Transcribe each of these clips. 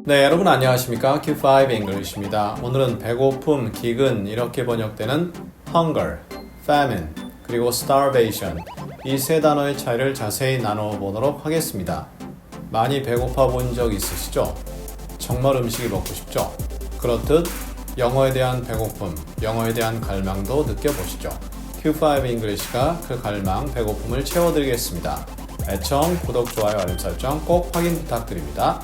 네, 여러분 안녕하십니까? Q5 English입니다. 오늘은 배고픔, 기근 이렇게 번역되는 hunger, famine, 그리고 starvation 이 세 단어의 차이를 자세히 나눠 보도록 하겠습니다. 많이 배고파 본 적 있으시죠? 정말 음식이 먹고 싶죠? 그렇듯 영어에 대한 배고픔, 영어에 대한 갈망도 느껴보시죠. Q5 English가 그 갈망, 배고픔을 채워드리겠습니다. 애청, 구독, 좋아요, 알림 설정 꼭 확인 부탁드립니다.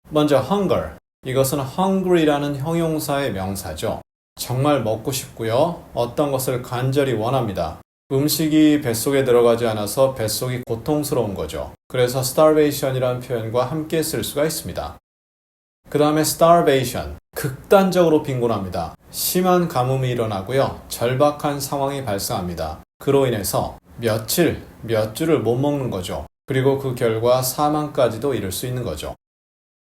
먼저 hunger. 이것은 hungry라는 형용사의 명사죠. 정말 먹고 싶고요. 어떤 것을 간절히 원합니다. 음식이 뱃속에 들어가지 않아서 뱃속이 고통스러운 거죠. 그래서 starvation이라는 표현과 함께 쓸 수가 있습니다. 그 다음에 starvation. 극단적으로 빈곤합니다. 심한 가뭄이 일어나고요. 절박한 상황이 발생합니다. 그로 인해서 몇 주를 못 먹는 거죠. 그리고 그 결과 사망까지도 이를 수 있는 거죠.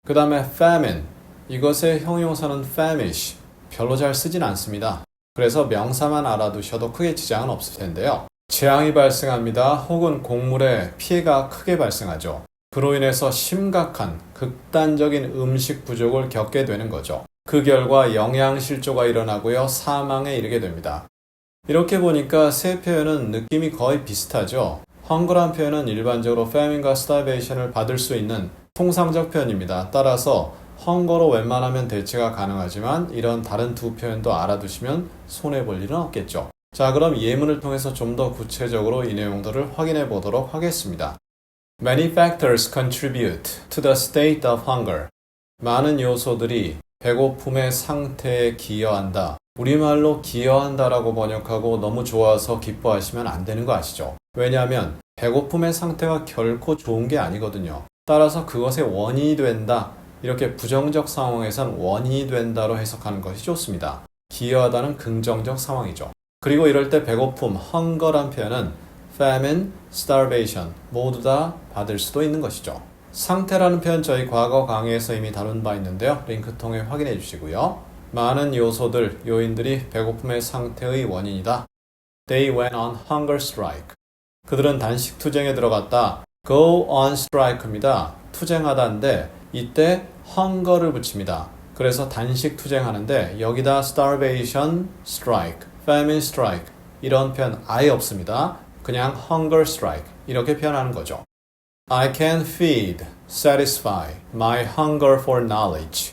그 다음에 famine. 이것의 형용사는 famish. 별로 잘 쓰진 않습니다. 그래서 명사만 알아두셔도 크게 지장은 없을 텐데요. 재앙이 발생합니다. 혹은 곡물에 피해가 크게 발생하죠. 그로 인해서 심각한 극단적인 음식 부족을 겪게 되는 거죠. 그 결과 영양실조가 일어나고요. 사망에 이르게 됩니다. 이렇게 보니까 세 표현은 느낌이 거의 비슷하죠. hunger란 표현은 일반적으로 famine과 starvation을 받을 수 있는 통상적 표현입니다. 따라서 hunger로 웬만하면 대체가 가능하지만 이런 다른 두 표현도 알아두시면 손해볼 일은 없겠죠. 자, 그럼 예문을 통해서 좀 더 구체적으로 이 내용들을 확인해 보도록 하겠습니다. Many factors contribute to the state of hunger. 많은 요소들이 배고픔의 상태에 기여한다. 우리말로 기여한다라고 번역하고 너무 좋아서 기뻐하시면 안 되는 거 아시죠? 왜냐하면 배고픔의 상태가 결코 좋은 게 아니거든요. 따라서 그것의 원인이 된다. 이렇게 부정적 상황에선 원인이 된다로 해석하는 것이 좋습니다. 기여하다는 긍정적 상황이죠. 그리고 이럴 때 배고픔, hunger란 표현은 famine, starvation 모두 다 받을 수도 있는 것이죠. 상태라는 표현 저희 과거 강의에서 이미 다룬 바 있는데요. 링크 통해 확인해 주시고요. 많은 요소들, 요인들이 배고픔의 상태의 원인이다. They went on hunger strike. 그들은 단식 투쟁에 들어갔다. Go on strike입니다. 투쟁하다인데 이때 hunger를 붙입니다. 그래서 단식 투쟁하는데 여기다 starvation strike, famine strike 이런 표현 아예 없습니다. 그냥 hunger strike 이렇게 표현하는 거죠. I can feed, satisfy my hunger for knowledge.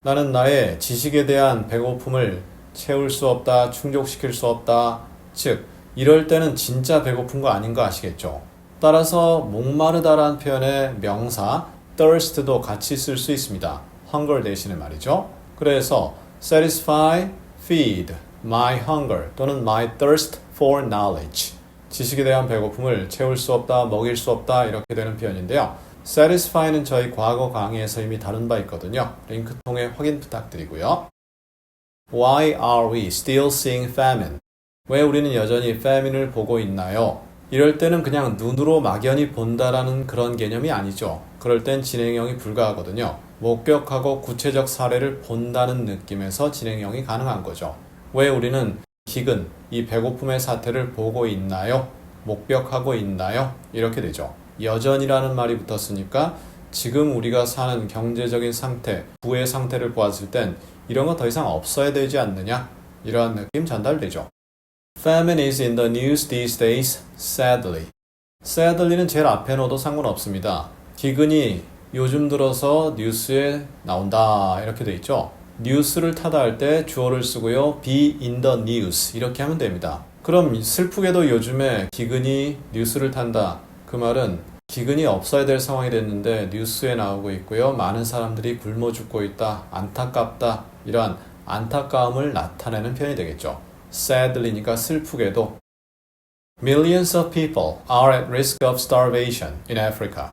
나는 나의 지식에 대한 배고픔을 채울 수 없다, 충족시킬 수 없다. 즉, 이럴 때는 진짜 배고픈 거 아닌 거 아시겠죠? 따라서 목마르다라는 표현의 명사 thirst도 같이 쓸 수 있습니다. hunger 대신에 말이죠. 그래서 satisfy, feed, my hunger 또는 my thirst for knowledge. 지식에 대한 배고픔을 채울 수 없다, 먹일 수 없다 이렇게 되는 표현인데요. satisfy는 저희 과거 강의에서 이미 다룬 바 있거든요. 링크 통해 확인 부탁드리고요. Why are we still seeing famine? 왜 우리는 여전히 famine을 보고 있나요? 이럴 때는 그냥 눈으로 막연히 본다라는 그런 개념이 아니죠. 그럴 땐 진행형이 불가하거든요. 목격하고 구체적 사례를 본다는 느낌에서 진행형이 가능한 거죠. 왜 우리는 기근, 이 배고픔의 사태를 보고 있나요? 목격하고 있나요? 이렇게 되죠. 여전이라는 말이 붙었으니까 지금 우리가 사는 경제적인 상태, 부의 상태를 보았을 땐 이런 거 더 이상 없어야 되지 않느냐? 이러한 느낌 전달되죠. Famine is in the news these days, sadly. sadly는 제일 앞에 넣어도 상관없습니다. 기근이 요즘 들어서 뉴스에 나온다 이렇게 돼 있죠. 뉴스를 타다 할 때 주어를 쓰고요. be in the news 이렇게 하면 됩니다. 그럼 슬프게도 요즘에 기근이 뉴스를 탄다. 그 말은 기근이 없어야 될 상황이 됐는데 뉴스에 나오고 있고요. 많은 사람들이 굶어 죽고 있다. 안타깝다. 이러한 안타까움을 나타내는 표현이 되겠죠. sadly니까 슬프게도 Millions of people are at risk of starvation in Africa.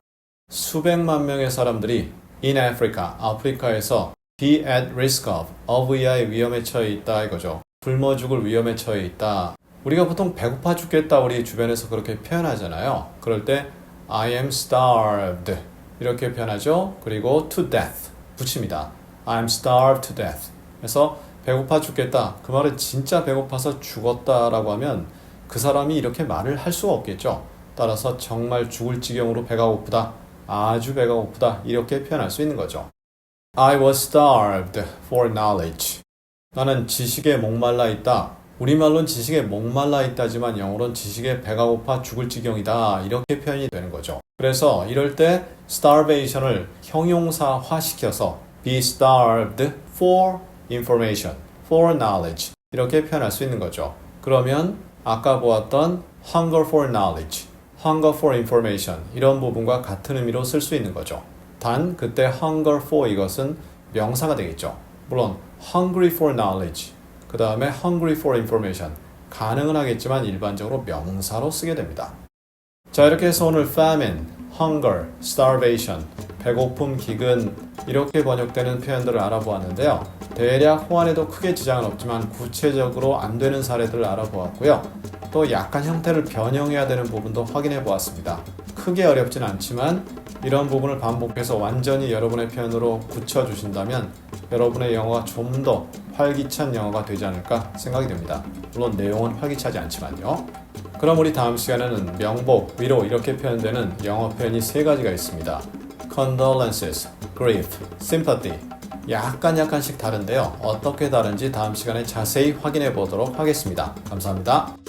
수백만 명의 사람들이 in Africa, 아프리카에서 be at risk of의 위험에 처해 있다 이거죠. 굶어 죽을 위험에 처해 있다. 우리가 보통 배고파 죽겠다 우리 주변에서 그렇게 표현하잖아요. 그럴 때 I am starved 이렇게 표현하죠. 그리고 to death 붙입니다. I am starved to death. 그래서 배고파 죽겠다. 그 말은 진짜 배고파서 죽었다라고 하면 그 사람이 이렇게 말을 할 수가 없겠죠. 따라서 정말 죽을 지경으로 배가 고프다. 아주 배가 고프다. 이렇게 표현할 수 있는 거죠. I was starved for knowledge. 나는 지식에 목말라 있다. 우리말로는 지식에 목말라 있다지만 영어로는 지식에 배가 고파 죽을 지경이다. 이렇게 표현이 되는 거죠. 그래서 이럴 때 starvation을 형용사화시켜서 be starved for information, for knowledge 이렇게 표현할 수 있는 거죠. 그러면 아까 보았던 hunger for knowledge, hunger for information 이런 부분과 같은 의미로 쓸 수 있는 거죠. 단 그때 hunger for 이것은 명사가 되겠죠. 물론 hungry for knowledge 그 다음에 hungry for information 가능은 하겠지만 일반적으로 명사로 쓰게 됩니다. 자, 이렇게 해서 오늘 famine, hunger, starvation, 배고픔, 기근 이렇게 번역되는 표현들을 알아보았는데요. 대략 호환에도 크게 지장은 없지만 구체적으로 안 되는 사례들을 알아보았고요. 또 약간 형태를 변형해야 되는 부분도 확인해 보았습니다. 크게 어렵진 않지만 이런 부분을 반복해서 완전히 여러분의 표현으로 굳혀주신다면 여러분의 영어가 좀 더 활기찬 영어가 되지 않을까 생각이 됩니다. 물론 내용은 활기차지 않지만요. 그럼 우리 다음 시간에는 명복, 위로 이렇게 표현되는 영어 표현이 3가지가 있습니다. condolences, grief, sympathy 약간씩 다른데요. 어떻게 다른지 다음 시간에 자세히 확인해 보도록 하겠습니다. 감사합니다.